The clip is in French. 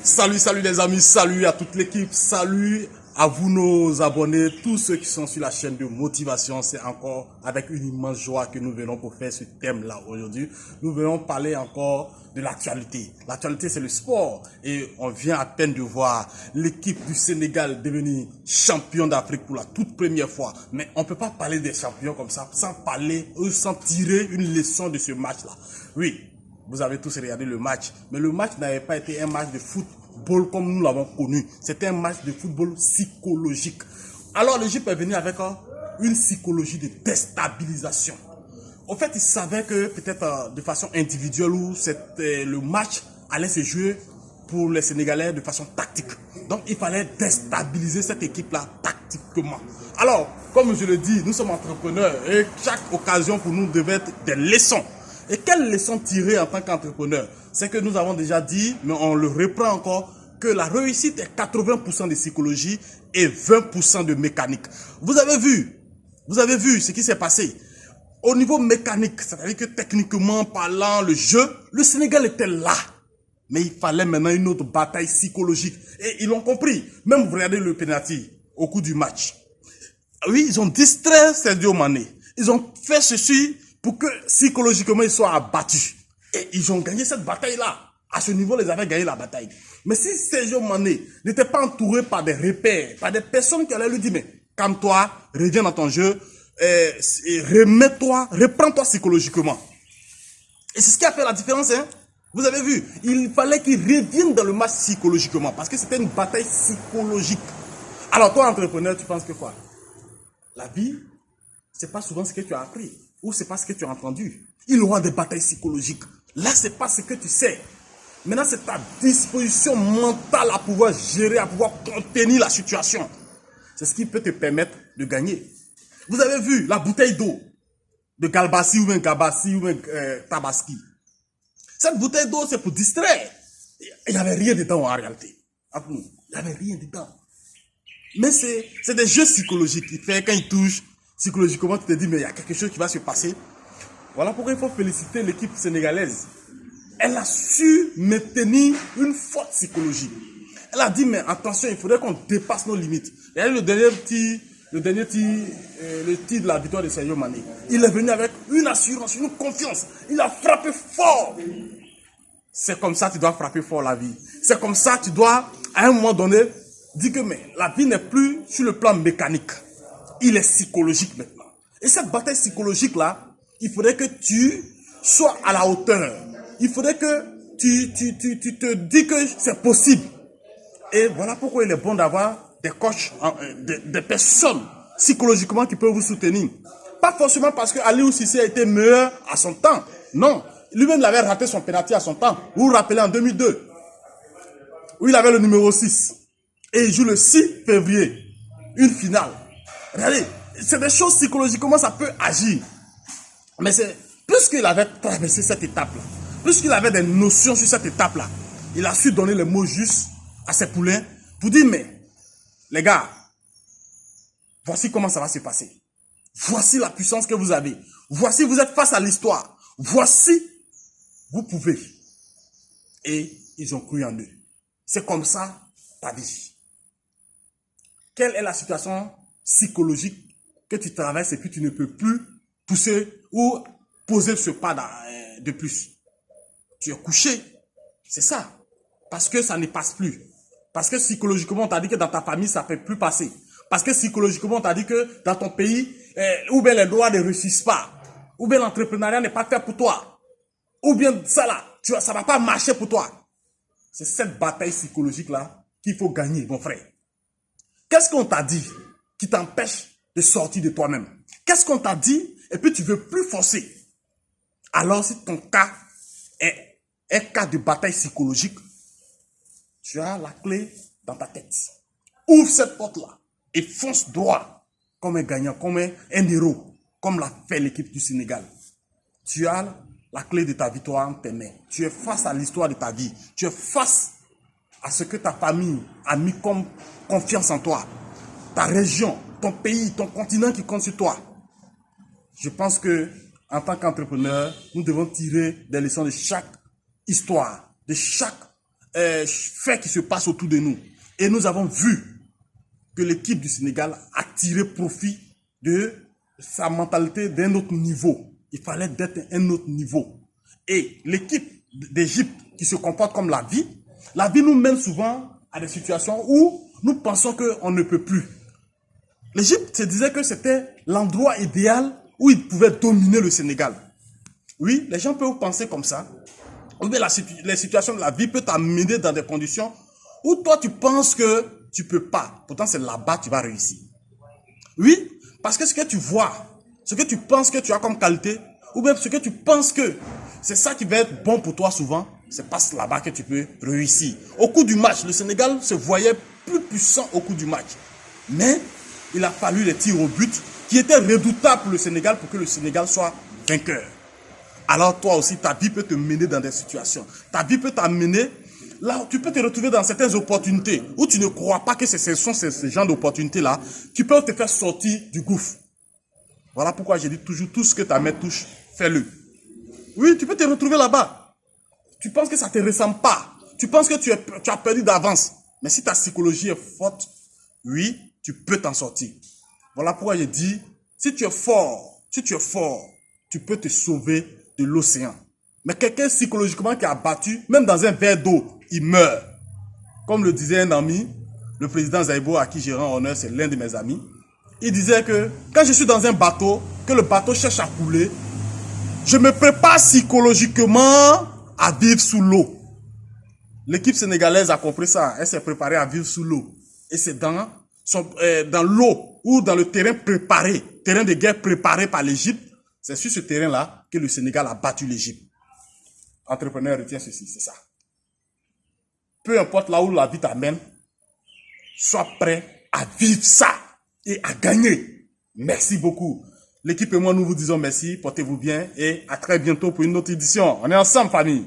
Salut les amis, salut à toute l'équipe, salut à vous nos abonnés, tous ceux qui sont sur la chaîne de motivation. C'est encore avec une immense joie que nous venons pour faire ce thème-là aujourd'hui. Nous venons parler encore de l'actualité. L'actualité, c'est le sport et on vient à peine de voir l'équipe du Sénégal devenir champion d'Afrique pour la toute première fois. Mais on ne peut pas parler des champions comme ça sans parler ou sans tirer une leçon de ce match-là. Oui. Vous avez tous regardé le match, mais le match n'avait pas été un match de football comme nous l'avons connu. C'était un match de football psychologique. Alors l'Égypte est venue avec une psychologie de déstabilisation. En fait, ils savaient que peut-être de façon individuelle ou le match allait se jouer pour les Sénégalais de façon tactique. Donc il fallait déstabiliser cette équipe-là tactiquement. Alors, comme je le dis, nous sommes entrepreneurs et chaque occasion pour nous devait être des leçons. Et quelle leçon tirer en tant qu'entrepreneur? C'est que nous avons déjà dit, mais on le reprend encore, que la réussite est 80% de psychologie et 20% de mécanique. Vous avez vu ce qui s'est passé. Au niveau mécanique, c'est-à-dire que techniquement parlant, le jeu, le Sénégal était là. Mais il fallait maintenant une autre bataille psychologique. Et ils l'ont compris. Même vous regardez le penalty au cours du match. Oui, ils ont distrait Sadio Mané. Ils ont fait ceci pour que psychologiquement ils soient abattus. Et ils ont gagné cette bataille-là. À ce niveau, ils avaient gagné la bataille. Mais si Sadio Mané n'était pas entouré par des repères, par des personnes qui allaient lui dire, mais calme-toi, reviens dans ton jeu, et remets-toi, reprends-toi psychologiquement. Et c'est ce qui a fait la différence, hein. Vous avez vu, il fallait qu'il revienne dans le match psychologiquement, parce que c'était une bataille psychologique. Alors toi, entrepreneur, tu penses que quoi? La vie, c'est pas souvent ce que tu as appris. Ou c'est pas ce que tu as entendu. Il y aura des batailles psychologiques. Là, c'est pas ce que tu sais. Maintenant, c'est ta disposition mentale à pouvoir gérer, à pouvoir contenir la situation. C'est ce qui peut te permettre de gagner. Vous avez vu la bouteille d'eau de Galbassi ou bien Gabassi ou bien Tabaski. Cette bouteille d'eau, c'est pour distraire. Il n'y avait rien dedans en réalité. Il n'y avait rien dedans. Mais c'est des jeux psychologiques qui fait quand ils touchent. Psychologiquement, tu te dis, mais il y a quelque chose qui va se passer. Voilà pourquoi il faut féliciter l'équipe sénégalaise. Elle a su maintenir une forte psychologie. Elle a dit, mais attention, il faudrait qu'on dépasse nos limites. Et le dernier tir de la victoire de Sadio Mané. Il est venu avec une assurance, une confiance. Il a frappé fort. C'est comme ça que tu dois frapper fort la vie. C'est comme ça que tu dois, à un moment donné, dire que mais, la vie n'est plus sur le plan mécanique. Il est psychologique maintenant. Et cette bataille psychologique-là, il faudrait que tu sois à la hauteur. Il faudrait que tu te dis que c'est possible. Et voilà pourquoi il est bon d'avoir des coachs, des personnes psychologiquement qui peuvent vous soutenir. Pas forcément parce que Aliou Cissé a été meilleur à son temps. Non. Lui-même, il avait raté son penalty à son temps. Vous vous rappelez en 2002, où il avait le numéro 6. Et il joue le 6 février. Une finale. Regardez, c'est des choses psychologiquement, ça peut agir. Mais c'est puisqu'il avait traversé cette étape-là, puisqu'il avait des notions sur cette étape-là, il a su donner les mots justes à ses poulains pour dire, mais les gars, voici comment ça va se passer. Voici la puissance que vous avez. Voici, vous êtes face à l'histoire. Voici, vous pouvez. Et ils ont cru en eux. C'est comme ça, ta vie. Quelle est la situation psychologique que tu traverses et puis tu ne peux plus pousser ou poser ce pas de plus? Tu es couché. C'est ça. Parce que ça ne passe plus. Parce que psychologiquement, on t'a dit que dans ta famille, ça ne peut plus passer. Parce que psychologiquement, on t'a dit que dans ton pays, ou bien les droits ne réussissent pas. Ou bien l'entrepreneuriat n'est pas fait pour toi. Ou bien ça là, ça ne va pas marcher pour toi. C'est cette bataille psychologique-là qu'il faut gagner, mon frère. Qu'est-ce qu'on t'a dit qui t'empêche de sortir de toi-même? Qu'est-ce qu'on t'a dit et puis tu ne veux plus forcer? Alors si ton cas est un cas de bataille psychologique, tu as la clé dans ta tête. Ouvre cette porte-là et fonce droit comme un gagnant, comme un héros, comme l'a fait l'équipe du Sénégal. Tu as la clé de ta victoire en tes mains. Tu es face à l'histoire de ta vie. Tu es face à ce que ta famille a mis comme confiance en toi. Ta région, ton pays, ton continent qui compte sur toi. Je pense que en tant qu'entrepreneur, nous devons tirer des leçons de chaque histoire, de chaque faits qui se passent autour de nous. Et nous avons vu que l'équipe du Sénégal a tiré profit de sa mentalité d'un autre niveau. Il fallait d'être un autre niveau. Et l'équipe d'Égypte qui se comporte comme la vie nous mène souvent à des situations où nous pensons qu'on ne peut plus. L'Égypte se disait que c'était l'endroit idéal où il pouvait dominer le Sénégal. Oui, les gens peuvent penser comme ça. Ou bien les situations de la vie peuvent t'amener dans des conditions où toi tu penses que tu ne peux pas. Pourtant c'est là-bas que tu vas réussir. Oui, parce que ce que tu vois, ce que tu penses que tu as comme qualité, ou même ce que tu penses que c'est ça qui va être bon pour toi souvent, c'est pas là-bas que tu peux réussir. Au cours du match, le Sénégal se voyait plus puissant au cours du match. Mais il a fallu les tirs au but qui étaient redoutables pour le Sénégal pour que le Sénégal soit vainqueur. Alors toi aussi, ta vie peut te mener dans des situations. Ta vie peut t'amener là, tu peux te retrouver dans certaines opportunités où tu ne crois pas que ce sont ces genres d'opportunités-là qui peuvent te faire sortir du gouffre. Voilà pourquoi je dis toujours, tout ce que ta main touche, fais-le. Oui, tu peux te retrouver là-bas. Tu penses que ça ne te ressemble pas. Tu penses que tu as perdu d'avance. Mais si ta psychologie est forte, oui, tu peux t'en sortir. Voilà pourquoi je dis, si tu es fort, tu peux te sauver de l'océan. Mais quelqu'un psychologiquement qui a battu, même dans un verre d'eau, il meurt. Comme le disait un ami, le président Zaïbo, à qui je rends honneur, c'est l'un de mes amis. Il disait que quand je suis dans un bateau, que le bateau cherche à couler, je me prépare psychologiquement à vivre sous l'eau. L'équipe sénégalaise a compris ça. Elle s'est préparée à vivre sous l'eau. Et c'est dans l'eau ou dans le terrain préparé, terrain de guerre préparé par l'Égypte. C'est sur ce terrain-là que le Sénégal a battu l'Égypte. Entrepreneur, retiens ceci, c'est ça. Peu importe là où la vie t'amène, sois prêt à vivre ça et à gagner. Merci beaucoup. L'équipe et moi, nous vous disons merci, portez-vous bien et à très bientôt pour une autre édition. On est ensemble, famille.